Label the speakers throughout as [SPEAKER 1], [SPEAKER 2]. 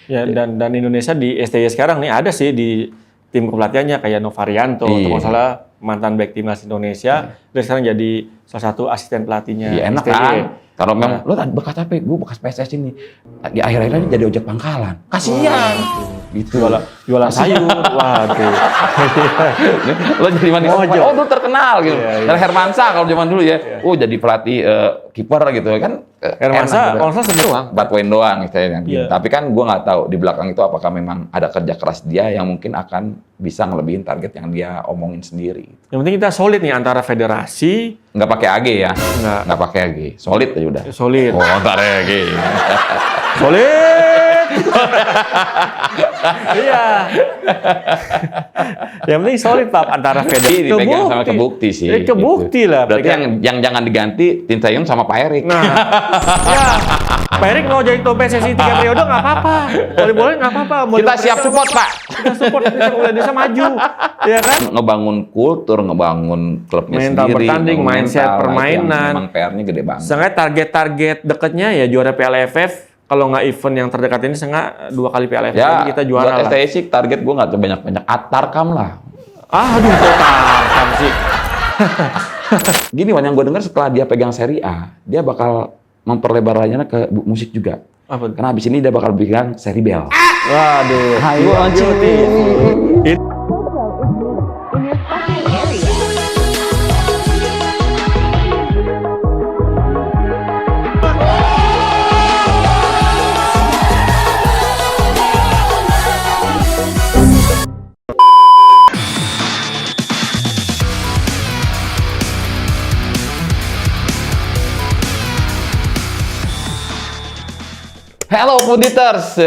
[SPEAKER 1] Ya, dan Indonesia di STY sekarang nih ada sih di tim kepelatihannya kayak Novarianto, atau nggak salah mantan back timnas Indonesia, dan sekarang jadi salah satu asisten pelatihnya.
[SPEAKER 2] Iya, enak
[SPEAKER 1] STY.
[SPEAKER 2] kan? Kalau memang lo bekas apa? Gue bekas PSS ini. Di akhir-akhir ini jadi ojek pangkalan. Kasihan. Gitu.
[SPEAKER 1] Jualan sayur. Waduh.
[SPEAKER 2] Lo jadi manis. Oh, lu terkenal gitu.
[SPEAKER 1] Iya.
[SPEAKER 2] Dan Hermansa kalau zaman dulu ya. Oh, jadi pelatih kiper gitu kan.
[SPEAKER 1] Hermansa kalau nggak salah
[SPEAKER 2] buat poin doang istilahnya.
[SPEAKER 1] Iya.
[SPEAKER 2] Tapi kan gue nggak tahu di belakang itu apakah memang ada kerja keras dia yang mungkin akan bisa ngelebihin target yang dia omongin sendiri.
[SPEAKER 1] Yang penting kita solid nih antara federasi.
[SPEAKER 2] Nggak pakai AG ya? Nggak pakai AG. Solid aja udah.
[SPEAKER 1] Solid.
[SPEAKER 2] Oh, ntar AG.
[SPEAKER 1] Solid. Iya. Yang penting solid Pak antara federasi.
[SPEAKER 2] Dipegang sama kebukti sih.
[SPEAKER 1] Kebukti
[SPEAKER 2] gitu.
[SPEAKER 1] lah.
[SPEAKER 2] Berarti yang jangan diganti Sintayong sama Pak Erik.
[SPEAKER 1] Nah, ya. Pak Erik mau jadi ketua PSSI 3 periode nggak apa-apa. Boleh nggak apa-apa.
[SPEAKER 2] Kita siap support Pak.
[SPEAKER 1] Kita support Indonesia maju. Ya kan?
[SPEAKER 2] Ngebangun kultur, ngebangun klubnya
[SPEAKER 1] mental
[SPEAKER 2] sendiri.
[SPEAKER 1] Bertanding, mindset permainan.
[SPEAKER 2] Memang PR-nya gede banget.
[SPEAKER 1] Seenggaknya target-target dekatnya ya juara Piala AFF. Kalau nggak event yang terdekat ini seenggaknya 2 kali Piala AFF
[SPEAKER 2] ya,
[SPEAKER 1] kita juara lah.
[SPEAKER 2] Buat STY sih target gue nggak banyak-banyak. Tarkam lah.
[SPEAKER 1] Aduh, Tarkam sih.
[SPEAKER 2] Gini Wan, yang gue dengar setelah dia pegang Serie A, dia bakal memperlebar layarnya ke musik juga.
[SPEAKER 1] Apa?
[SPEAKER 2] Karena abis ini dia bakal bikin Seri Bell.
[SPEAKER 1] Waduh.
[SPEAKER 2] Hayu Ancuti. Halo Punditers,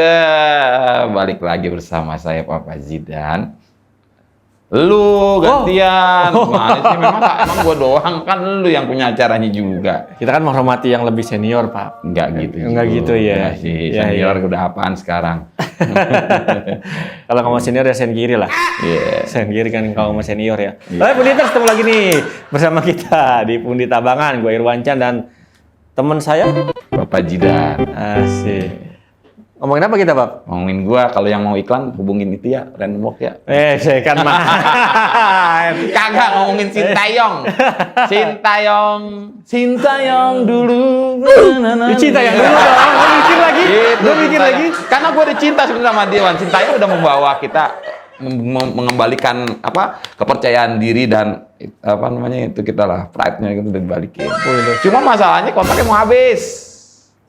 [SPEAKER 2] balik lagi bersama saya Papa Zidan. Lu gantian, mana sih emang gua doang kan lu yang punya acaranya juga.
[SPEAKER 1] Kita kan menghormati yang lebih senior Pak.
[SPEAKER 2] Enggak gitu.
[SPEAKER 1] Enggak gitu ya.
[SPEAKER 2] Sih,
[SPEAKER 1] Ya,
[SPEAKER 2] senior
[SPEAKER 1] ya.
[SPEAKER 2] udah apaan sekarang?
[SPEAKER 1] Kalau kamu senior ya sen kiri lah.
[SPEAKER 2] Iya.
[SPEAKER 1] Sen kiri kan kamu senior ya. Oke Punditers, ketemu lagi nih bersama kita di Pundit Abangan. Gue Irwancan dan teman saya
[SPEAKER 2] Bapak Zidan.
[SPEAKER 1] Asik. Ngomongin apa kita, Pak?
[SPEAKER 2] Ngomongin gua, kalau yang mau iklan hubungin itu ya, Random Walk ya.
[SPEAKER 1] Saya kan mah.
[SPEAKER 2] Kagak ngomongin Sintayong. Sintayong dulu.
[SPEAKER 1] Sintayong dulu dong. Gue mikir lagi.
[SPEAKER 2] Gue mikir lagi. Karena gue udah cinta sebenarnya sama dia, Wan. Sintayong udah membawa kita mengembalikan kepercayaan diri dan itu kita lah, pride-nya itu udah dibalikin. Cuma masalahnya kontraknya mau habis.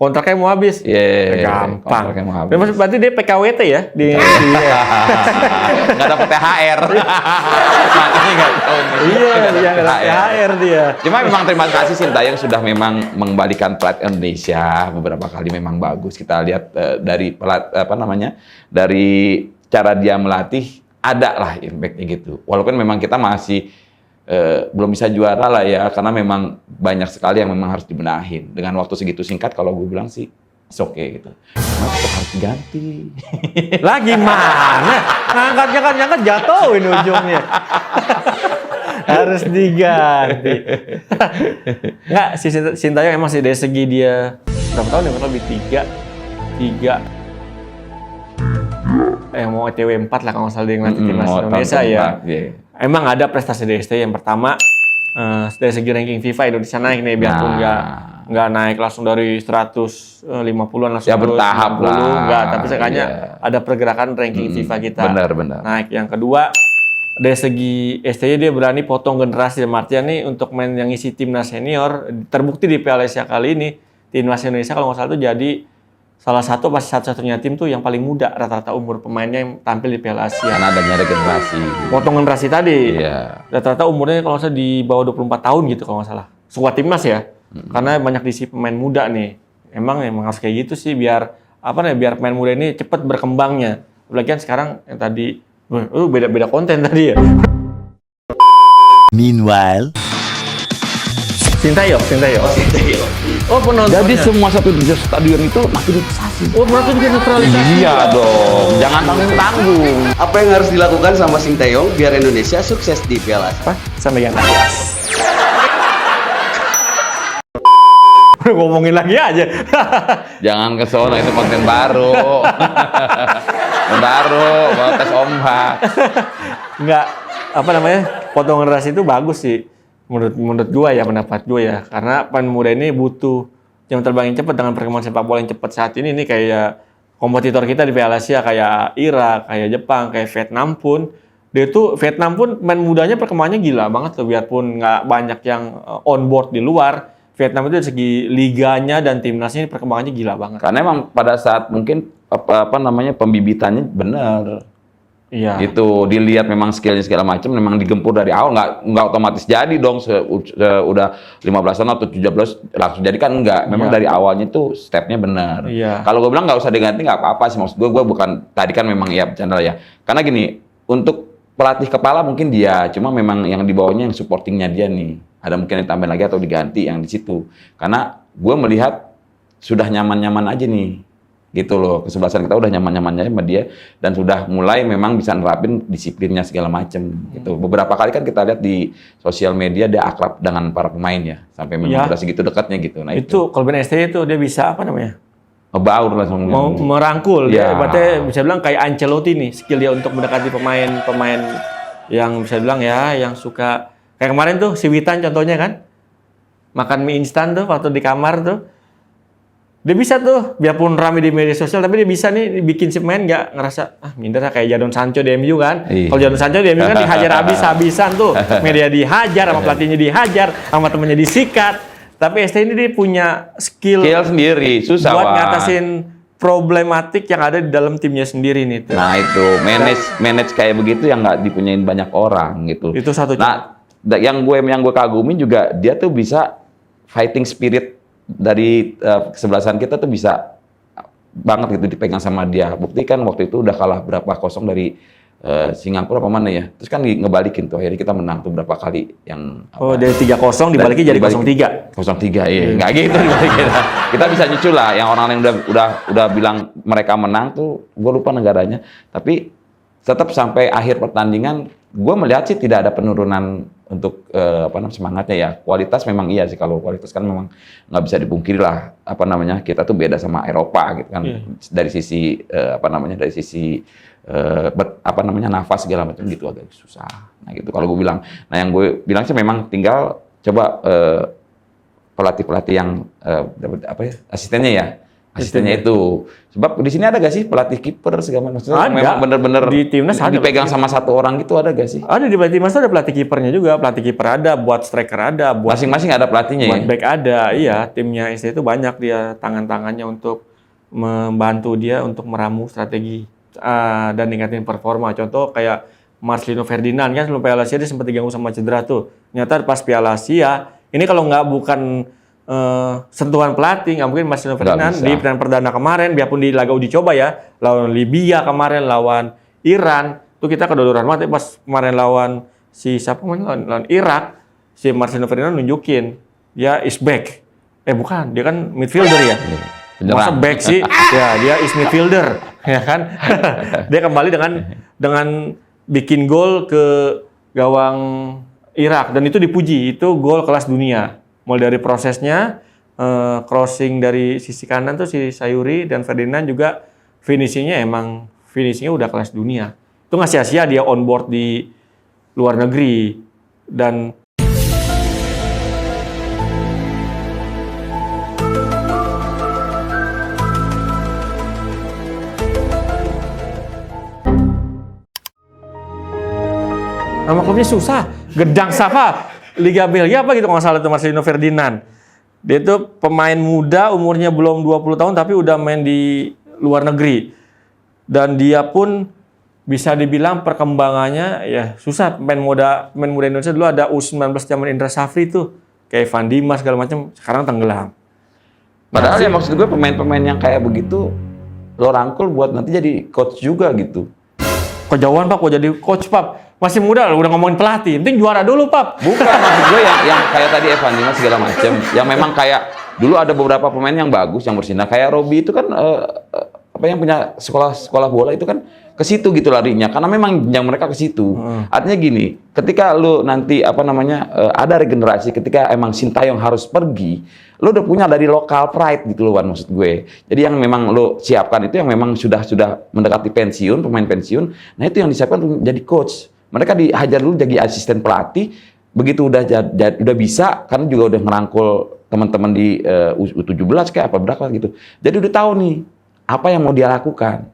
[SPEAKER 1] Kontraknya mau habis?
[SPEAKER 2] Iya,
[SPEAKER 1] gampang.
[SPEAKER 2] kontraknya mau habis.
[SPEAKER 1] Berarti dia PKWT ya?
[SPEAKER 2] Nggak dapat THR. Makanya nggak tahu.
[SPEAKER 1] Iya, dia nggak dapat THR dia.
[SPEAKER 2] Cuma memang terima kasih Sintayong sudah memang mengembalikan pride Indonesia. Beberapa kali memang bagus. Kita lihat dari dari cara dia melatih, ada lah impact-nya gitu. Walaupun memang kita masih belum bisa juara lah ya, karena memang banyak sekali yang memang harus dibenahin. Dengan waktu segitu singkat, kalau gue bilang sih, it's okay gitu. Nah, tetap harus diganti.
[SPEAKER 1] Lagi mana? Ngangkat jatuhin ujungnya. Harus diganti. Nggak, si Sintayong emang sih dari segi dia berapa tahun ya? Lebih 3. Mau OTW 4 lah kalau nggak salah dia ngelatih timnas Indonesia ya. Emang ada prestasi dari STY. Yang pertama, dari segi ranking FIFA Indonesia naik nih, biarpun nggak naik langsung dari 150-an langsung
[SPEAKER 2] ya bertahap lah.
[SPEAKER 1] Nggak, tapi sekalinya ada pergerakan ranking FIFA kita.
[SPEAKER 2] Benar.
[SPEAKER 1] Naik. Yang kedua, dari segi STY dia berani potong generasi. Artinya nih untuk main yang isi timnas senior, terbukti di Piala Asia kali ini, timnas Indonesia kalau nggak salah itu jadi salah satu pasti satu-satunya tim tuh yang paling muda rata-rata umur pemainnya yang tampil di Piala Asia.
[SPEAKER 2] Karena adanya regenerasi.
[SPEAKER 1] Potong generasi tadi.
[SPEAKER 2] Iya.
[SPEAKER 1] Rata-rata umurnya kalau nggak salah di bawah 24 tahun gitu kalau nggak salah. Skuad timnas ya. Karena banyak diisi pemain muda nih. Emang harus kayak gitu sih biar biar pemain muda ini cepat berkembangnya. Apalagi kan sekarang yang tadi beda-beda konten tadi ya.
[SPEAKER 2] Meanwhile,
[SPEAKER 1] Sintayong. Oh, penontonnya.
[SPEAKER 2] jadi semua satu stadion itu naturalisasi.
[SPEAKER 1] Oh, berarti dia naturalisasi.
[SPEAKER 2] Iya dong, jangan tanggung-tanggung.
[SPEAKER 3] Apa yang harus dilakukan sama Sintayong biar Indonesia sukses di Piala AFF?
[SPEAKER 1] Sampai yang atas. ngomongin lagi aja.
[SPEAKER 2] Jangan ke sono, itu konten baru. Baru, mau tes ombak.
[SPEAKER 1] Nggak, apa namanya, potong generasi itu bagus sih. Menurut gua ya, pendapat gua ya. Karena pemain muda ini butuh jam terbang yang cepat dengan perkembangan sepak bola yang cepat saat ini. Ini kayak kompetitor kita di Piala Asia, kayak Irak, kayak Jepang, kayak Vietnam pun. Vietnam pun pemain mudanya perkembangannya gila banget loh, biarpun nggak banyak yang on board di luar. Vietnam itu dari segi liganya dan timnasnya ini perkembangannya gila banget.
[SPEAKER 2] Karena emang pada saat mungkin apa namanya pembibitannya benar.
[SPEAKER 1] Iya.
[SPEAKER 2] Gitu, dilihat memang skillnya segala macam, memang digempur dari awal, nggak otomatis jadi dong udah 15 tahun atau 17 langsung jadi kan enggak. Memang dari awalnya tuh stepnya benar.
[SPEAKER 1] Iya.
[SPEAKER 2] Kalau gue bilang nggak usah diganti nggak apa-apa sih, maksud gue bukan tadi kan memang ya bercanda ya. Karena gini, untuk pelatih kepala mungkin dia, cuma memang yang di bawahnya yang supportingnya dia nih. Ada mungkin ditambahin lagi atau diganti yang di situ. Karena gue melihat sudah nyaman-nyaman aja nih. Gitu loh, kesebelasan kita udah nyaman-nyamannya sama dia dan sudah mulai memang bisa nerapin disiplinnya segala macem gitu. Beberapa kali kan kita lihat di sosial media dia akrab dengan para pemain ya, sampai memang udah segitu dekatnya gitu. Nah
[SPEAKER 1] itu kalau Ben STY itu dia bisa apa namanya?
[SPEAKER 2] Ngebaur langsung.
[SPEAKER 1] Mau merangkul,
[SPEAKER 2] Ya.
[SPEAKER 1] dia berarti bisa bilang kayak Ancelotti nih, skill dia untuk mendekati pemain-pemain yang bisa bilang ya, yang suka kayak kemarin tuh si Witan contohnya kan, makan mie instan tuh waktu di kamar tuh, dia bisa tuh, biarpun rame di media sosial, tapi dia bisa nih bikin si pemain nggak ngerasa minder kayak Jadon Sancho di MU kan.
[SPEAKER 2] Iya.
[SPEAKER 1] Kalau Jadon Sancho di MU kan dihajar habis-habisan tuh, media dihajar, sama pelatihnya dihajar, sama temennya disikat. Tapi ST ini dia punya skill
[SPEAKER 2] sendiri, susah
[SPEAKER 1] buat
[SPEAKER 2] Wak.
[SPEAKER 1] ngatasin problematik yang ada di dalam timnya sendiri nih. Tuh.
[SPEAKER 2] Nah itu manage kayak begitu yang nggak dipunyain banyak orang gitu.
[SPEAKER 1] Itu satu.
[SPEAKER 2] Nah yang gue kagumin juga dia tuh bisa fighting spirit dari kesebelasan kita tuh bisa banget gitu dipegang sama dia. Bukti kan waktu itu udah kalah berapa 0 dari Singapura apa mana ya. Terus kan ngebalikin tuh akhirnya kita menang tuh berapa kali yang
[SPEAKER 1] dari 3-0 dibalikin jadi 0-3.
[SPEAKER 2] 0-3 iya. Nggak gitu dibalikin. Kita bisa nyusul lah yang orang yang udah bilang mereka menang tuh gue lupa negaranya. Tapi tetap sampai akhir pertandingan gue melihat sih tidak ada penurunan untuk semangatnya ya. Kualitas memang iya sih, kalau kualitas kan memang nggak bisa dipungkiri lah kita tuh beda sama Eropa gitu kan. Dari sisi dari sisi nafas segala macam gitu agak susah. Nah gitu kalau gue bilang. Nah yang gue bilang sih memang tinggal coba pelatih yang asistennya ya. Asistennya itu. Sebab di sini ada gak sih pelatih kiper segala macam?
[SPEAKER 1] Ada.
[SPEAKER 2] Memang bener-bener
[SPEAKER 1] Di timnas ada
[SPEAKER 2] dipegang sama satu orang gitu ada gak sih?
[SPEAKER 1] Ada di timnas ada pelatih kipernya juga, pelatih kiper ada, buat striker ada, buat
[SPEAKER 2] masing-masing ada pelatihnya
[SPEAKER 1] buat
[SPEAKER 2] ya.
[SPEAKER 1] back ada. Iya, timnya ST itu banyak dia tangannya untuk membantu dia untuk meramu strategi dan ningkatin performa. Contoh kayak Marcelino Ferdinand kan sebelum Piala Asia dia sempat diganggu sama cedera tuh. Ternyata pas Piala Asia, ini kalau bukan sentuhan pelatih, nggak mungkin Marcelino Ferdinand di pertandingan perdana kemarin, biarpun di laga uji coba ya, lawan Libya kemarin, lawan Iran, tuh kita kedodoran banget. Pas kemarin lawan lawan Irak, si Marcelino Ferdinand nunjukin dia is back. Bukan, dia kan midfielder ya. Masa back sih? Ya, dia is midfielder, ya kan? Dia kembali dengan bikin gol ke gawang Irak dan itu dipuji, itu gol kelas dunia. Mulai dari prosesnya, crossing dari sisi kanan tuh si Sayuri dan Ferdinand juga finishingnya udah kelas dunia. Itu nggak sia-sia dia on board di luar negeri dan nama klubnya susah, Gedang Safa, Liga Belgia apa gitu kalau nggak salah itu Marcelino Ferdinand. Dia itu pemain muda, umurnya belum 20 tahun tapi udah main di luar negeri. Dan dia pun bisa dibilang perkembangannya ya susah. Pemain muda Indonesia dulu ada U19 zaman Indra Safri tuh, kayak Evan Dimas segala macam, sekarang tenggelam.
[SPEAKER 2] Padahal ya maksud gue pemain-pemain yang kayak begitu lo rangkul buat nanti jadi coach juga gitu.
[SPEAKER 1] Kejauhan Pak, kok jadi coach Pak? Masih muda loh, udah ngomongin pelatih. Penting juara dulu Pak.
[SPEAKER 2] Bukan, maksud gue yang kayak tadi Evan Dimas segala macam, yang memang kayak dulu ada beberapa pemain yang bagus yang bersinar. Kayak Robi itu kan yang punya sekolah bola itu kan ke situ gitu larinya, karena memang yang mereka ke situ. Artinya gini, ketika lu nanti ada regenerasi, ketika emang Sintayong harus pergi, lu udah punya dari lokal pride gitu loh, Wan, maksud gue. Jadi yang memang lu siapkan itu yang memang sudah mendekati pensiun, pemain pensiun. Nah itu yang disiapkan untuk jadi coach. Mereka dihajar dulu jadi asisten pelatih. Begitu udah bisa, karena juga udah ngerangkul teman-teman di U17 kayak apa berapa gitu. Jadi udah tahu nih apa yang mau dia lakukan.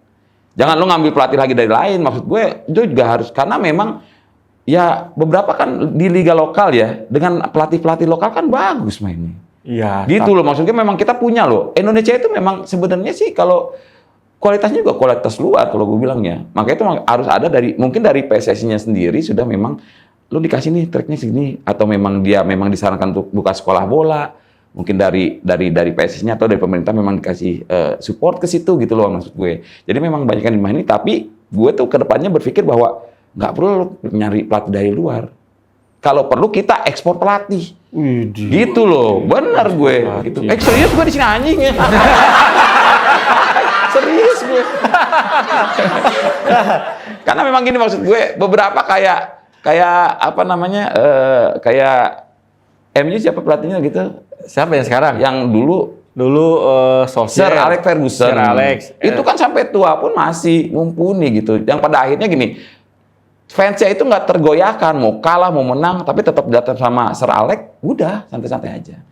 [SPEAKER 2] Jangan lu ngambil pelatih lagi dari lain, maksud gue itu juga harus, karena memang ya beberapa kan di liga lokal ya, dengan pelatih-pelatih lokal kan bagus mainnya.
[SPEAKER 1] Iya.
[SPEAKER 2] Gitu loh, maksudnya memang kita punya loh. Indonesia itu memang sebenarnya sih kalau kualitasnya juga kualitas luar kalau gue bilangnya. Makanya itu harus ada mungkin dari PSSI-nya sendiri sudah memang lu dikasih nih treknya segini, atau memang dia disarankan untuk buka sekolah bola. Mungkin dari PSSI-nya atau dari pemerintah memang dikasih support ke situ gitu loh, maksud gue. Jadi memang banyak yang dimaini, tapi gue tuh ke depannya berpikir bahwa nggak perlu nyari pelatih dari luar. Kalau perlu kita ekspor pelatih.
[SPEAKER 1] Widih.
[SPEAKER 2] Gitu loh, benar gue. Gitu. Serius gue di sini anjing ya. Serius gue. Karena memang gini maksud gue, beberapa kayak MU siapa pelatihnya gitu?
[SPEAKER 1] Siapa yang sekarang?
[SPEAKER 2] Yang dulu
[SPEAKER 1] Solskjaer,
[SPEAKER 2] Sir Alex Ferguson.
[SPEAKER 1] Sir Alex.
[SPEAKER 2] Itu kan sampai tua pun masih mumpuni gitu. Yang pada akhirnya gini, fansnya itu nggak tergoyahkan, mau kalah mau menang, tapi tetap datang sama Sir Alex, udah santai-santai aja.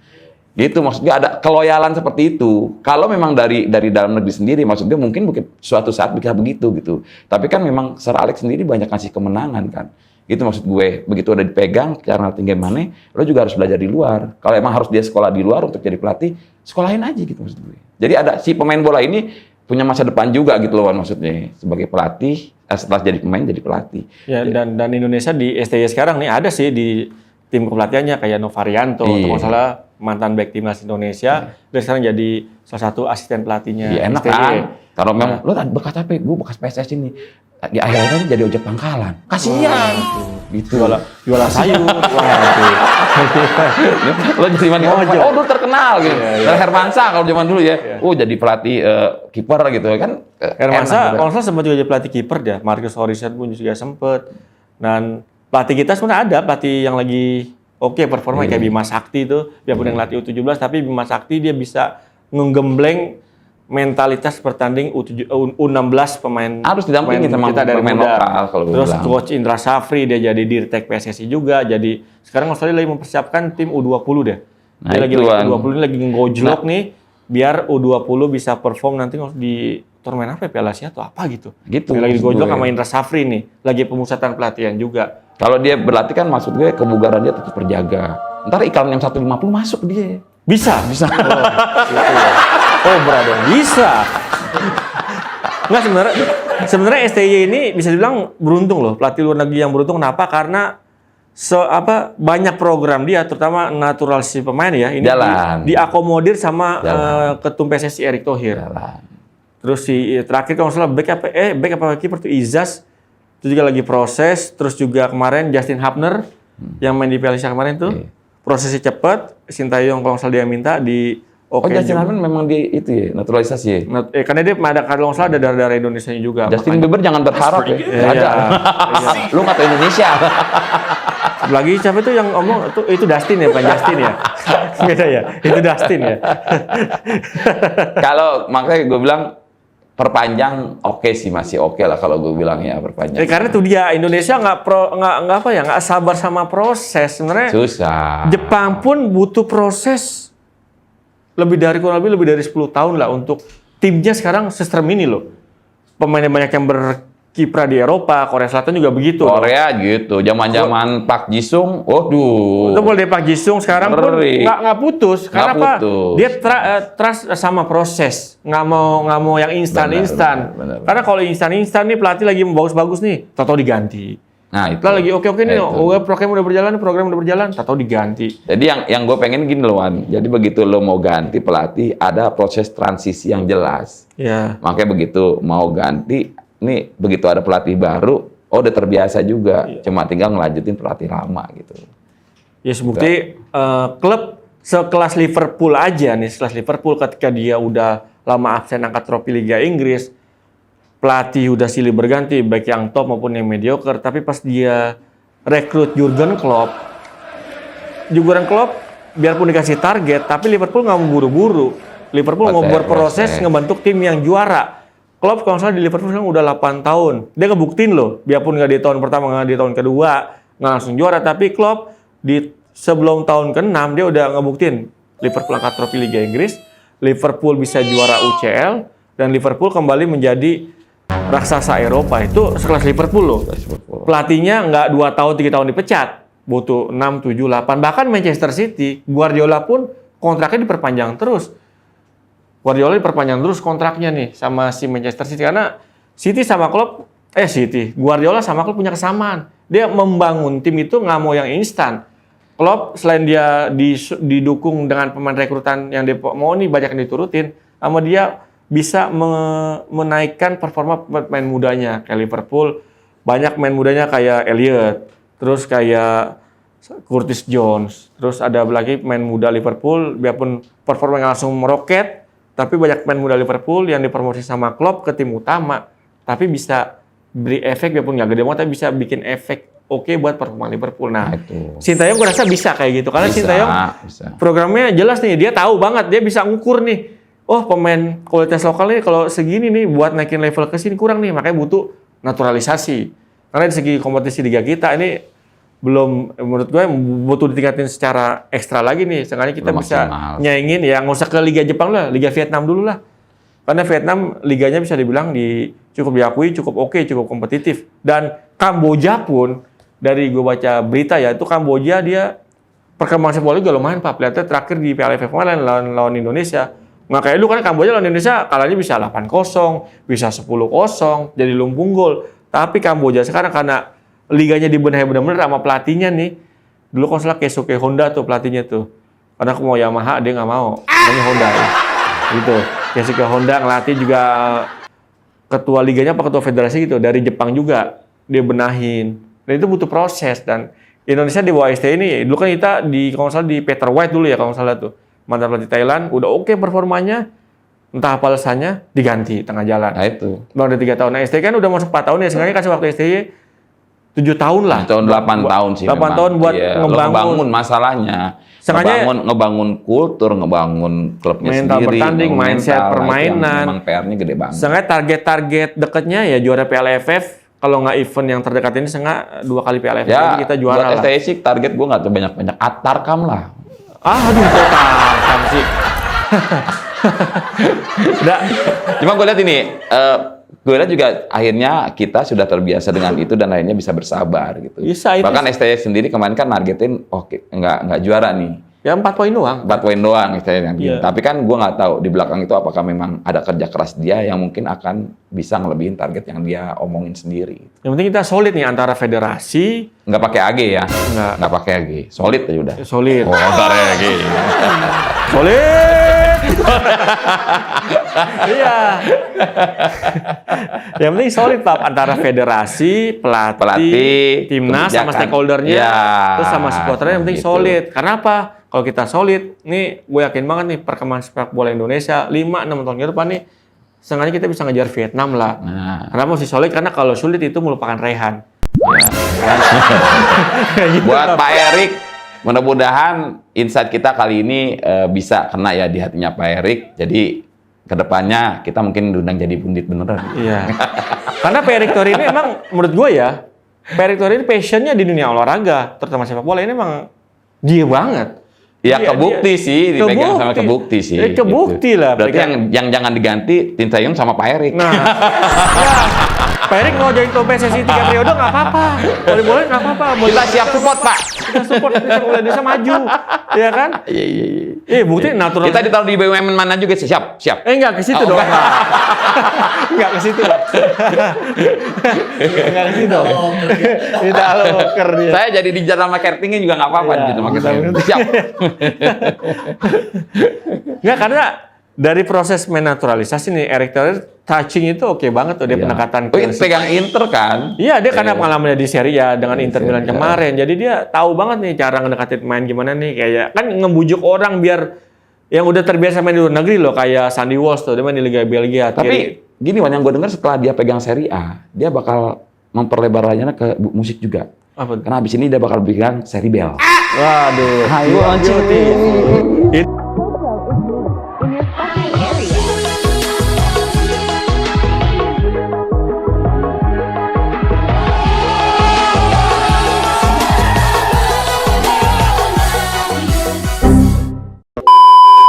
[SPEAKER 2] Gitu, maksudnya ada keloyalan seperti itu. Kalau memang dari dalam negeri sendiri, maksudnya mungkin suatu saat bisa begitu gitu. Tapi kan memang Sir Alex sendiri banyak kasih kemenangan kan. Gitu maksud gue. Begitu udah dipegang karena tinggi mana, lo juga harus belajar di luar. Kalau emang harus dia sekolah di luar untuk jadi pelatih, sekolahin aja gitu maksud gue. Jadi ada si pemain bola ini punya masa depan juga gitu loh, maksudnya sebagai pelatih, setelah jadi pemain jadi pelatih.
[SPEAKER 1] Ya, dan Indonesia di STY sekarang nih ada sih di tim kepelatihannya kayak Novarianto, atau kalau salah mantan back timnas Indonesia, dan sekarang jadi salah satu asisten pelatihnya.
[SPEAKER 2] Iya, enak
[SPEAKER 1] STY.
[SPEAKER 2] kan? Kalau memang lo bekas apa? Gue bekas PSSI nih. Di akhirnya jadi ojek pangkalan. Kasihan. Gitu.
[SPEAKER 1] Jualan sayur. Waduh.
[SPEAKER 2] Lo jadi mana? Oh, dulu terkenal gitu.
[SPEAKER 1] Iya.
[SPEAKER 2] Hermansa kalau zaman dulu ya. Oh, jadi pelatih kiper gitu kan.
[SPEAKER 1] Hermansa kalau salah sempat juga jadi pelatih kiper dia. Marcus Horizon pun juga sempat. Dan pelatih kita sebenarnya ada pelatih yang lagi performa kayak Bima Sakti itu. Dia pun yang latih U17, tapi Bima Sakti dia bisa menggembleng mentalitas bertanding U16 pemain
[SPEAKER 2] harus didampingin sama
[SPEAKER 1] kita dari
[SPEAKER 2] pemain
[SPEAKER 1] muda.
[SPEAKER 2] lokal kalau
[SPEAKER 1] Terus
[SPEAKER 2] bilang.
[SPEAKER 1] Coach Indra Safri dia jadi Dirtek PSSI juga. Jadi sekarang Australia lagi mempersiapkan tim U20 deh.
[SPEAKER 2] Nah,
[SPEAKER 1] dia lagi U20 ini lagi ngojlok
[SPEAKER 2] Nah.
[SPEAKER 1] nih biar U20 bisa perform nanti di turnamen apa ya, Piala Asia atau apa gitu.
[SPEAKER 2] Gitu.
[SPEAKER 1] Dia lagi
[SPEAKER 2] maksud
[SPEAKER 1] digojlok
[SPEAKER 2] gue.
[SPEAKER 1] sama Indra Safri nih, lagi pemusatan pelatihan juga.
[SPEAKER 2] Kalau dia berlatih kan maksud gue kebugaran dia tetap terjaga. Ntar iklan yang 150 masuk dia.
[SPEAKER 1] Bisa.
[SPEAKER 2] Bisa.
[SPEAKER 1] Oh, brother, bisa. Nggak, sebenarnya STY ini bisa dibilang beruntung loh, pelatih luar negeri yang beruntung. Kenapa? Karena banyak program dia, terutama naturalisasi pemain ya, ini diakomodir sama ketum PSSI Erick Thohir. Terus terakhir kalau nggak salah back apa kiper tuh Izas itu juga lagi proses. Terus juga kemarin Justin Hubner yang main di Piala Asia kemarin tuh prosesnya cepat. Sintayong kalau nggak salah dia minta di
[SPEAKER 2] Justin Hubner memang dia itu ya, naturalisasi ya?
[SPEAKER 1] Karena dia ada kalau nggak salah ada darah Indonesia juga.
[SPEAKER 2] Justin Bieber jangan berharap ya.
[SPEAKER 1] Iya.
[SPEAKER 2] Lu nggak tahu Indonesia.
[SPEAKER 1] Lagi siapa itu yang ngomong itu Dustin ya, bukan Justin ya? Beda ya, itu Dustin ya.
[SPEAKER 2] Kalau makanya gue bilang perpanjang sih masih oke lah kalau gue bilang ya perpanjang.
[SPEAKER 1] Karena itu dia Indonesia nggak sabar sama proses sebenarnya.
[SPEAKER 2] Susah.
[SPEAKER 1] Jepang pun butuh proses kurang lebih 10 tahun lah untuk timnya sekarang sistem ini loh. Pemainnya banyak yang berkiprah di Eropa, Korea Selatan juga begitu.
[SPEAKER 2] Korea gitu, zaman-zaman Park Ji-sung, waduh.
[SPEAKER 1] Itu boleh Pak Jisung sekarang pun nggak putus. Karena apa? Dia trust sama proses, nggak mau yang instan.
[SPEAKER 2] Benar.
[SPEAKER 1] Karena kalau instan nih pelatih lagi bagus-bagus nih, tahu diganti.
[SPEAKER 2] Nah, itu.
[SPEAKER 1] Lagi oke nih, program udah berjalan, tahu diganti.
[SPEAKER 2] Jadi yang gue pengen gini loh, Wan. Jadi begitu lo mau ganti pelatih, ada proses transisi yang jelas.
[SPEAKER 1] Ya.
[SPEAKER 2] Makanya begitu mau ganti, nih begitu ada pelatih baru, udah terbiasa juga. Cuma tinggal ngelanjutin pelatih lama gitu.
[SPEAKER 1] Ya sebukti klub sekelas Liverpool aja nih, ketika dia udah lama absen angkat trofi Liga Inggris. Pelatih udah silih berganti, baik yang top maupun yang mediocre. Tapi pas dia rekrut Jurgen Klopp, biarpun dikasih target, tapi Liverpool nggak mau buru-buru. Liverpool mau berproses ngebentuk tim yang juara. Klopp kalau nggak salah di Liverpool sekarang udah 8 tahun. Dia ngebuktiin loh, biarpun nggak di tahun pertama, nggak di tahun kedua, nggak langsung juara. Tapi Klopp sebelum tahun ke-6 dia udah ngebuktiin Liverpool angkat trofi Liga Inggris, Liverpool bisa juara UCL, dan Liverpool kembali menjadi raksasa Eropa. Itu sekelas Liverpool loh. Pelatihnya nggak 2 tahun, 3 tahun dipecat. Butuh 6, 7, 8. Bahkan Manchester City, Guardiola pun kontraknya diperpanjang terus. Guardiola diperpanjang terus kontraknya nih sama si Manchester City. Karena Guardiola sama Klopp punya kesamaan. Dia membangun tim itu nggak mau yang instan. Klopp selain dia didukung dengan pemain rekrutan yang dia mau nih banyak yang diturutin, sama dia bisa menaikkan performa pemain mudanya. Kayak Liverpool, banyak pemain mudanya kayak Elliot, terus kayak Curtis Jones, terus ada lagi pemain muda Liverpool, biarpun performanya langsung meroket, tapi banyak pemain muda Liverpool yang dipromosi sama Klopp ke tim utama, tapi bisa beri efek, biarpun nggak gede banget, tapi bisa bikin efek oke buat performa Liverpool. Nah, Sintayong gue rasa bisa kayak gitu, karena Sintayong programnya jelas nih, dia tahu banget, dia bisa ngukur nih, oh pemain kualitas lokal nih kalau segini nih, buat naikin level ke sini kurang nih, makanya butuh naturalisasi. Karena di segi kompetisi liga kita ini belum, menurut gue butuh ditingkatin secara ekstra lagi nih. Seenggaknya kita belum bisa nyaingin, ya nggak usah ke Liga Jepang lah, Liga Vietnam dulu lah. Karena Vietnam liganya bisa dibilang cukup diakui, cukup oke, cukup kompetitif. Dan Kamboja pun, dari gue baca berita ya, itu Kamboja dia perkembangan sepak bola juga lumayan Pak. Lihatnya terakhir di Piala AFF kemarin lawan Indonesia. Nggak kayak dulu kan Kamboja lawan Indonesia kalahnya bisa 8-0, bisa 10-0, jadi lumbung gol. Tapi Kamboja sekarang karena liganya dibenahi benar-benar sama pelatihnya nih. Dulu kalau salah Keisuke Honda tuh pelatihnya tuh. Karena aku mau Yamaha, dia nggak mau. Namanya Honda ya. Gitu. Keisuke Honda ngelatih juga ketua liganya apa ketua federasi gitu. Dari Jepang juga dia benahin. Dan itu butuh proses. Dan Indonesia di bawah ST ini, dulu kan kita kalau nggak salah di Peter White dulu ya kalau nggak salah tuh. Mantan pelatih Thailand, udah oke performanya. Entah apa alasannya, diganti tengah jalan. Nah itu. Bang udah 3 tahun. Nah ST kan udah masuk 4 tahun ya. Sebenarnya kasih waktu STY 7 tahun lah.
[SPEAKER 2] 8 tahun sih
[SPEAKER 1] 8 tahun buat
[SPEAKER 2] ngebangun masalahnya. Ngebangun kultur, ngebangun klubnya
[SPEAKER 1] mental
[SPEAKER 2] sendiri.
[SPEAKER 1] Mental bertanding, mindset permainan.
[SPEAKER 2] Memang PR-nya gede banget.
[SPEAKER 1] Sengaja target dekatnya ya juara Piala AFF. Kalau nggak event yang terdekat ini sengaja 2 kali Piala AFF
[SPEAKER 2] ya,
[SPEAKER 1] kita juara lah.
[SPEAKER 2] Buat STY sih target gue nggak tuh banyak-banyak. Tarkam lah.
[SPEAKER 1] Aduh, kok Tarkam sih.
[SPEAKER 2] Cuma gue lihat ini, gue lihat juga akhirnya kita sudah terbiasa dengan itu dan akhirnya bisa bersabar gitu. Bisa, bahkan STY sendiri kemarin kan nargetin, nggak juara nih.
[SPEAKER 1] Ya 4 poin doang.
[SPEAKER 2] 4 poin doang STY. Yeah. Tapi kan gue nggak tahu di belakang itu apakah memang ada kerja keras dia yang mungkin akan bisa ngelebihin target yang dia omongin sendiri.
[SPEAKER 1] Yang penting kita solid nih antara federasi.
[SPEAKER 2] Nggak pakai AG ya? Nggak pakai AG. Solid aja udah.
[SPEAKER 1] Solid.
[SPEAKER 2] Oh, ntar AG.
[SPEAKER 1] Solid. Iya. Yang penting solid Pak antara federasi, pelatih timnas sama stakeholdernya, ya, terus sama supporternya yang penting gitu. Solid. Karena apa? Kalau kita solid, nih gue yakin banget nih perkembangan sepak bola Indonesia 5-6 tahun ke depan nih, sengaja kita bisa ngejar Vietnam lah. Kenapa mesti solid? Karena kalau sulit itu melupakan Rehan. Ya.
[SPEAKER 2] Gitu, buat Pak Erik, mudah-mudahan insight kita kali ini bisa kena ya di hatinya Pak Erik. Jadi kedepannya kita mungkin diundang jadi pundit beneran.
[SPEAKER 1] Iya. Karena Pak Erik Thohir ini emang menurut gue ya, Pak Erik Thohir ini passionnya di dunia olahraga, terutama sepak bola ini emang dia banget.
[SPEAKER 2] Ya kebukti sih, dipegang sama kebukti sih.
[SPEAKER 1] Kebukti gitu lah.
[SPEAKER 2] Berarti yang jangan diganti Sintayong sama Pak Erik.
[SPEAKER 1] Nah, Pak Erik mau jadi ketua PSSI 3 periode nggak apa-apa. Boleh nggak apa-apa.
[SPEAKER 2] Kita siap support Pak.
[SPEAKER 1] Kita support Indonesia maju, ya kan? Iya. Bukti natural.
[SPEAKER 2] Kita ditaruh di BUMN mana juga sih? Siap.
[SPEAKER 1] Nggak ke situ dong. Nggak ke situ lah. Nggak ke situ. Kita loker dia.
[SPEAKER 2] Saya jadi di jurnal marketingnya juga nggak apa-apa di jurnal marketing. Siap.
[SPEAKER 1] Nggak, karena dari proses menaturalisasi nih Erik Thohir touching itu oke banget tuh dia pendekatan.
[SPEAKER 2] Pegang Inter kan?
[SPEAKER 1] Iya, dia karena pengalamannya di Serie A dengan Inter Milan kemarin. Jadi dia tahu banget nih cara ngedekatin main gimana nih, kayak kan ngebujuk orang biar yang udah terbiasa main di luar negeri loh, kayak Sandy Walsh tuh, dia main di Liga Belgia.
[SPEAKER 2] Tapi gini Wan, yang gue dengar setelah dia pegang Serie A, dia bakal memperlebar layarnya ke musik juga.
[SPEAKER 1] Apa?
[SPEAKER 2] Karena abis ini dia bakal pegang Seri Bell.
[SPEAKER 1] Waduh.
[SPEAKER 2] I want you.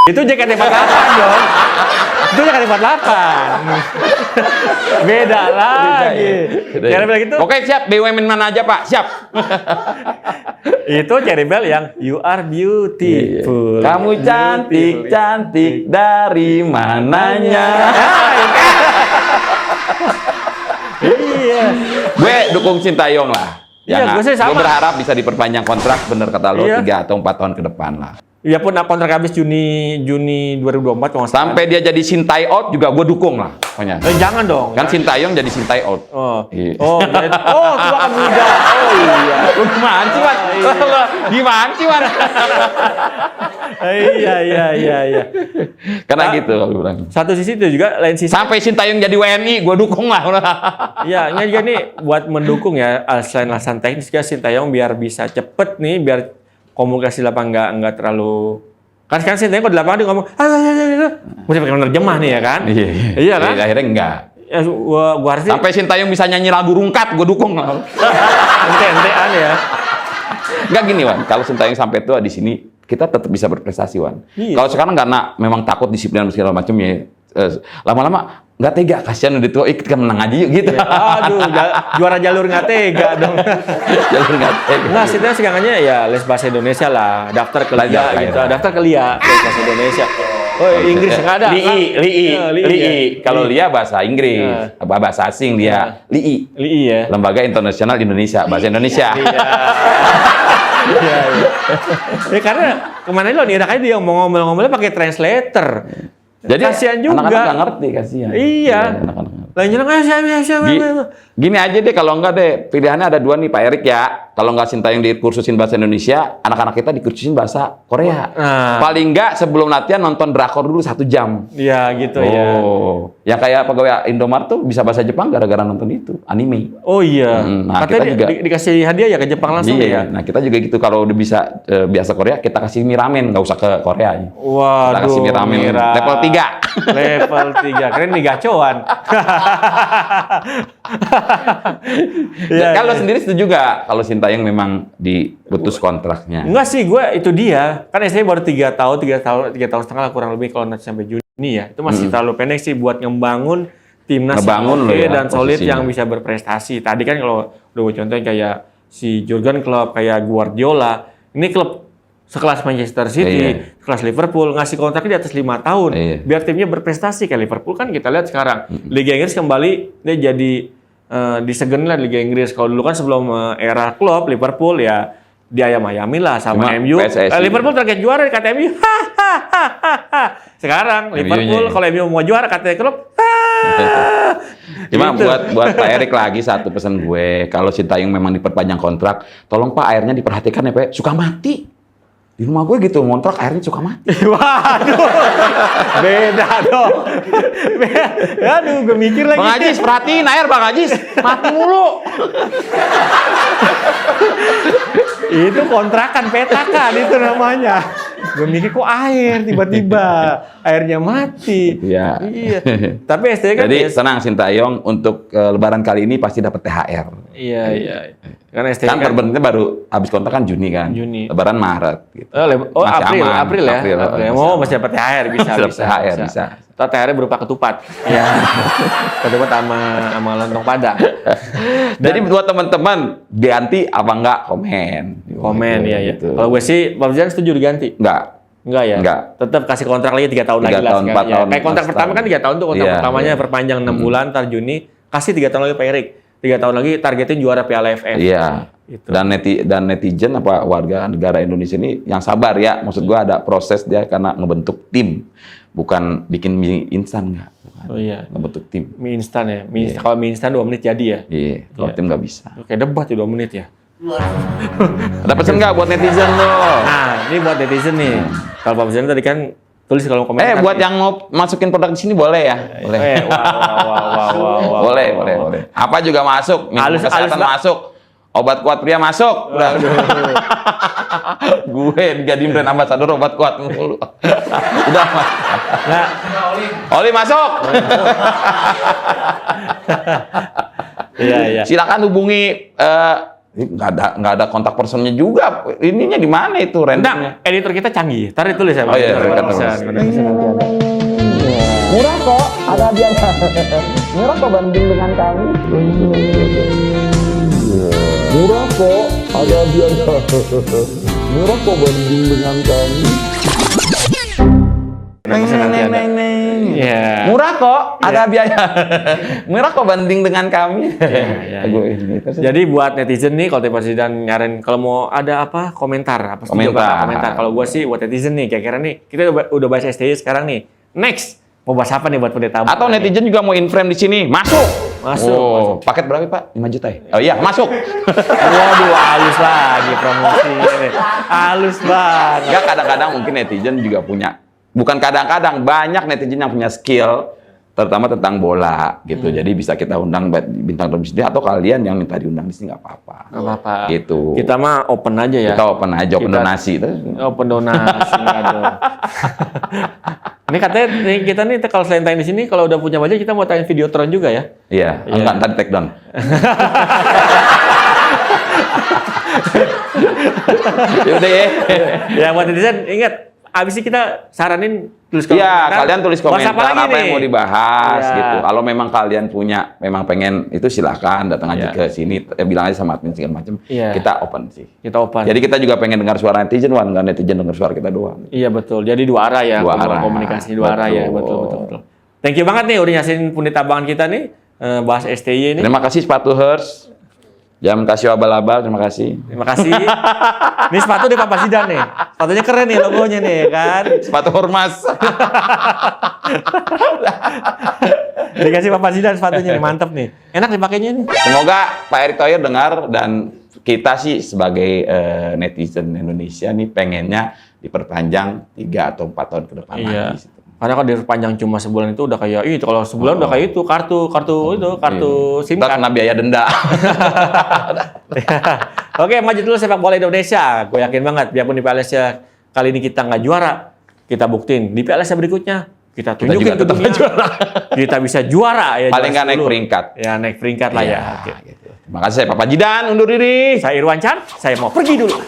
[SPEAKER 1] Itu JKT48 dong. Itu JKT48. Beda lagi. Cherry Bell gitu.
[SPEAKER 2] Oke siap, BUMN mana aja Pak? Siap.
[SPEAKER 1] Itu Cherry Bell yang You Are Beautiful.
[SPEAKER 2] Kamu cantik, cantik dari mananya.
[SPEAKER 1] Iya.
[SPEAKER 2] Gue dukung Sintayong lah.
[SPEAKER 1] Iya, gue sih sama.
[SPEAKER 2] Gue berharap bisa diperpanjang kontrak, bener kata lo,
[SPEAKER 1] Iya.
[SPEAKER 2] 3 atau 4 tahun ke depan lah.
[SPEAKER 1] Ya pun kontrak habis Juni 2024 kalau nggak salah.
[SPEAKER 2] Sampai dia jadi Sintai out juga gue dukung lah. Pokoknya.
[SPEAKER 1] Jangan dong.
[SPEAKER 2] Kan Sintayong jadi Sintai out.
[SPEAKER 1] Oh.
[SPEAKER 2] Iya.
[SPEAKER 1] Oh, oh, itu akan muda. Oh iya.
[SPEAKER 2] Lu gimana sih, Wan? Gimana sih, Wan?
[SPEAKER 1] Iya.
[SPEAKER 2] Karena
[SPEAKER 1] Ah.
[SPEAKER 2] gitu aku bilang.
[SPEAKER 1] Satu sisi itu juga, lain sisi.
[SPEAKER 2] Sampai Sintayong jadi WNI, gue dukung lah.
[SPEAKER 1] Iya, ini juga nih buat mendukung ya, selain alasan teknis juga Sintayong biar bisa cepet nih, biar komunikasi lapangan nggak terlalu. Kan sekarang Sintayong kalau di lapangan dia ngomong, mesti pakai penerjemah nih ya kan? Iya kan?
[SPEAKER 2] Akhirnya enggak.
[SPEAKER 1] Ya, gua harus
[SPEAKER 2] Sampai Sintayong bisa nyanyi lagu rungkat, gue dukung lah.
[SPEAKER 1] ente-entean ya.
[SPEAKER 2] Enggak gini, Wan. Kalau Sintayong sampai tua di sini, kita tetap bisa berprestasi, Wan.
[SPEAKER 1] Iya.
[SPEAKER 2] Kalau sekarang karena memang takut disiplin dan segala macam ya, lama-lama nggak tega, kasihan udah tua, kita menang aja yuk gitu.
[SPEAKER 1] Ya, aduh, juara jalur nggak tega dong.
[SPEAKER 2] Jalur nggak tega.
[SPEAKER 1] Nah, Sintayong sekarangnya ya les bahasa Indonesia lah, daftar ke LIA gitu, daftar ke LIA, les bahasa Indonesia. Oh, Inggris nggak ada.
[SPEAKER 2] Li'i. Kalau LIA bahasa Inggris, bahasa asing dia. Li'i.
[SPEAKER 1] LII ya.
[SPEAKER 2] Lembaga Internasional Indonesia, bahasa Indonesia.
[SPEAKER 1] Iya. Ya karena kemana lo nih, aja dia ngomongnya pakai translator.
[SPEAKER 2] Jadi
[SPEAKER 1] kasihan juga.
[SPEAKER 2] anak-anak nggak ngerti, kasihan.
[SPEAKER 1] Iya.
[SPEAKER 2] Anak-anak.
[SPEAKER 1] Lain jalan
[SPEAKER 2] Gini aja deh, kalau enggak deh, pilihannya ada 2 nih Pak Erik ya. Kalau enggak Sintayong dikursusin bahasa Indonesia, anak-anak kita dikursusin bahasa Korea.
[SPEAKER 1] Nah.
[SPEAKER 2] Paling enggak sebelum latihan nonton drakor dulu 1 jam.
[SPEAKER 1] Iya gitu ya.
[SPEAKER 2] Oh, yang kayak pegawai Indomaret tuh bisa bahasa Jepang gara-gara nonton itu, anime.
[SPEAKER 1] Oh iya.
[SPEAKER 2] Nah,
[SPEAKER 1] Katanya
[SPEAKER 2] kita juga
[SPEAKER 1] dikasih hadiah ya ke Jepang langsung
[SPEAKER 2] iya,
[SPEAKER 1] ya.
[SPEAKER 2] nah kita juga gitu, kalau udah bisa biasa Korea, kita kasih mie ramen, nggak usah ke Korea.
[SPEAKER 1] Waduh.
[SPEAKER 2] Kita kasih mie ramen level 3.
[SPEAKER 1] Level 3. Keren nih gacoan.
[SPEAKER 2] Dan kalau sendiri setuju nggak kalau Sintayong memang diputus kontraknya?
[SPEAKER 1] Enggak sih, gue itu dia. Kan STY baru 3 tahun setengah lah kurang lebih kalau nanti sampai Juni ya. Itu masih terlalu pendek sih buat ngembangun timnas
[SPEAKER 2] Ngebangun
[SPEAKER 1] yang
[SPEAKER 2] loh
[SPEAKER 1] oke
[SPEAKER 2] ya,
[SPEAKER 1] dan solid
[SPEAKER 2] posisinya.
[SPEAKER 1] yang bisa berprestasi. Tadi kan kalau udah gue contohin kayak si Jurgen Klopp, kayak Guardiola. Ini klub sekelas Manchester City,
[SPEAKER 2] Iya.
[SPEAKER 1] sekelas Liverpool, ngasih kontraknya di atas 5 tahun.
[SPEAKER 2] Iya.
[SPEAKER 1] Biar timnya berprestasi. Kayak Liverpool kan kita lihat sekarang. Liga Inggris kembali, dia jadi disegenin lah Liga Inggris. Kalau dulu kan sebelum era Klopp, Liverpool ya diayam-ayamin lah sama
[SPEAKER 2] Cuma
[SPEAKER 1] MU.
[SPEAKER 2] PSSI.
[SPEAKER 1] Liverpool target juara kata MU. Sekarang Liverpool kalau MU mau juara kata Klopp.
[SPEAKER 2] Cuma
[SPEAKER 1] Gitu.
[SPEAKER 2] buat Pak Erik lagi satu pesan gue, kalau Sintayong memang diperpanjang kontrak, tolong Pak airnya diperhatikan ya Pak, suka mati. Di rumah gue gitu, ngontrak airnya suka mati.
[SPEAKER 1] Waduh, beda dong. Aduh, gue mikir lagi.
[SPEAKER 2] Bang Ajis, perhatiin air Bang Ajis, mati mulu.
[SPEAKER 1] Itu kontrakan petakan itu namanya. Gue mikir kok air tiba-tiba airnya mati.
[SPEAKER 2] Iya.
[SPEAKER 1] Iya. Tapi STY kan
[SPEAKER 2] Jadi tenang Sintayong, untuk Lebaran kali ini pasti dapat THR.
[SPEAKER 1] Iya. Karena STY
[SPEAKER 2] Kan perbentuknya baru habis kontrak kan Juni kan.
[SPEAKER 1] Juni.
[SPEAKER 2] Lebaran Maret gitu.
[SPEAKER 1] Oh,
[SPEAKER 2] Masih aman.
[SPEAKER 1] April ya.
[SPEAKER 2] April.
[SPEAKER 1] Oh, masih dapat THR bisa.
[SPEAKER 2] Dapat THR, bisa.
[SPEAKER 1] Atau THR berupa ketupat. Iya. Ketupat sama lontong Padang.
[SPEAKER 2] Jadi buat teman-teman ganti apa enggak komen.
[SPEAKER 1] Komen
[SPEAKER 2] Gitu,
[SPEAKER 1] ya.
[SPEAKER 2] gitu.
[SPEAKER 1] Kalau gue sih, Pak Presiden setuju diganti. Enggak ya?
[SPEAKER 2] Enggak.
[SPEAKER 1] Tetap kasih kontrak lagi 3 tahun
[SPEAKER 2] 3
[SPEAKER 1] lagi lah.
[SPEAKER 2] tahun, 4
[SPEAKER 1] sekarang ya.
[SPEAKER 2] tahun,
[SPEAKER 1] Kayak kontrak
[SPEAKER 2] 4
[SPEAKER 1] pertama
[SPEAKER 2] tahun.
[SPEAKER 1] kan 3 tahun tuh kontrak
[SPEAKER 2] Iya,
[SPEAKER 1] pertamanya
[SPEAKER 2] iya.
[SPEAKER 1] perpanjang 6 bulan, ntar Juni. Kasih 3 tahun lagi Pak Erik. 3 tahun lagi targetin juara Piala AFF.
[SPEAKER 2] Iya.
[SPEAKER 1] Gitu.
[SPEAKER 2] Dan netizen apa warga negara Indonesia ini yang sabar ya. Maksud gua ada proses dia karena ngebentuk tim, bukan bikin mie instan enggak. Bukan.
[SPEAKER 1] Oh iya.
[SPEAKER 2] Ngebentuk tim.
[SPEAKER 1] Mie instan ya. Kalau mie instan 2 menit jadi ya.
[SPEAKER 2] Iya, kalau
[SPEAKER 1] Iya.
[SPEAKER 2] tim nggak bisa.
[SPEAKER 1] Kayak debat ya 2 menit ya.
[SPEAKER 2] Ada pesan nggak buat netizen lo?
[SPEAKER 1] Nah, ini buat netizen nih. Kalau Pak Presiden tadi kan Tulis kalau mau komentar.
[SPEAKER 2] Buat yang mau masukin produk di sini boleh ya? Boleh.
[SPEAKER 1] Wah.
[SPEAKER 2] Boleh. Apa juga masuk. Minuman kesehatan masuk. Obat kuat pria masuk. Udah. Gue dijadiin brand ambassador obat kuat mulu. Udah.
[SPEAKER 1] Nah,
[SPEAKER 2] Oli masuk.
[SPEAKER 1] iya.
[SPEAKER 2] Silakan hubungi. Nggak ada kontak personnya juga. Ininya di mana itu randomnya?
[SPEAKER 1] Nah, editor kita canggih. Tarik tulis ya.
[SPEAKER 2] Oh iya,
[SPEAKER 4] Murah kok, ada biaya. Murah kok banding dengan kami. Murah kok, ada biaya. Murah kok banding dengan kami.
[SPEAKER 1] Iya.
[SPEAKER 2] Murah kok, ada biaya. Murah kok banding dengan kami.
[SPEAKER 1] Iya. Jadi buat netizen nih, kalau Presiden nyaranin kalau mau ada apa komentar, komentar. Kalau gua sih buat netizen nih, kira-kira nih kita udah bahas STY sekarang nih. Next mau bahas apa nih buat pendeta?
[SPEAKER 2] Atau netizen juga mau in-frame di sini, masuk.
[SPEAKER 1] Masuk.
[SPEAKER 2] Paket berapa Pak? 5 juta ya? Oh iya, masuk.
[SPEAKER 1] Waduh, halus lagi promosi ini. Halus banget.
[SPEAKER 2] Enggak, kadang-kadang mungkin netizen juga punya. Bukan kadang-kadang, banyak netizen yang punya skill, terutama tentang bola gitu. Jadi bisa kita undang bintang tamu di sini, atau kalian yang minta diundang di sini nggak apa-apa.
[SPEAKER 1] Nggak apa-apa.
[SPEAKER 2] Gitu.
[SPEAKER 1] Kita mah open aja ya.
[SPEAKER 2] Kita open aja, open donasi.
[SPEAKER 1] Open donasi. Aduh. Ini katanya kita nih kalau selain tayang di sini, kalau udah punya budget kita mau tayang Videotron juga ya?
[SPEAKER 2] Iya, enggak, ntar di take down. Yaudah ya.
[SPEAKER 1] Ya buat netizen, ingat, abis ini kita saranin tulis komentar.
[SPEAKER 2] Iya, kalian tulis komentar apa
[SPEAKER 1] nih?
[SPEAKER 2] yang mau dibahas
[SPEAKER 1] Ya.
[SPEAKER 2] gitu. Kalau memang kalian punya, memang pengen itu silakan datang aja ke sini, bilang aja sama admin segala macam.
[SPEAKER 1] Iya.
[SPEAKER 2] Kita open sih.
[SPEAKER 1] Kita open.
[SPEAKER 2] Jadi kita juga pengen dengar suara netizen, nggak netizen dengar suara kita doang.
[SPEAKER 1] Iya betul. Jadi dua arah ya.
[SPEAKER 2] Dua arah.
[SPEAKER 1] Komunikasi dua arah ya. Betul. Thank you banget nih udah nyasihin pendeta bangan kita nih bahas STY ini.
[SPEAKER 2] Terima kasih sepatu Hertz. Jam Casio abal-abal, terima kasih.
[SPEAKER 1] Terima kasih. Ini sepatu di Papa Zidan nih. Sepatunya keren nih logonya nih kan.
[SPEAKER 2] Sepatu Hormas.
[SPEAKER 1] Dikasih Papa Zidan sepatunya nih, mantep nih. Enak dipakainya nih.
[SPEAKER 2] Semoga Pak Erick Thohir dengar, dan kita sih sebagai netizen Indonesia nih pengennya diperpanjang 3 atau 4 tahun ke depan
[SPEAKER 1] Iya.
[SPEAKER 2] lagi.
[SPEAKER 1] Karena kalau diperpanjang cuma sebulan itu udah kayak itu, kalau sebulan udah kayak itu kartu SIM
[SPEAKER 2] Kita
[SPEAKER 1] card.
[SPEAKER 2] kena biaya denda.
[SPEAKER 1] Oke, maju dulu sepak bola Indonesia. Gue yakin banget, biarpun di Piala Asia kali ini kita nggak juara, kita buktiin di Piala Asia berikutnya kita tunjukin
[SPEAKER 2] juga
[SPEAKER 1] ke
[SPEAKER 2] tetap
[SPEAKER 1] dunia
[SPEAKER 2] juara.
[SPEAKER 1] kita bisa juara ya.
[SPEAKER 2] Paling nggak naik
[SPEAKER 1] 10.
[SPEAKER 2] peringkat.
[SPEAKER 1] Ya naik peringkat lah ya. Oke.
[SPEAKER 2] Gitu. Terima kasih, saya Papa Jidan undur diri.
[SPEAKER 1] Saya Irwan Chan, saya mau pergi dulu.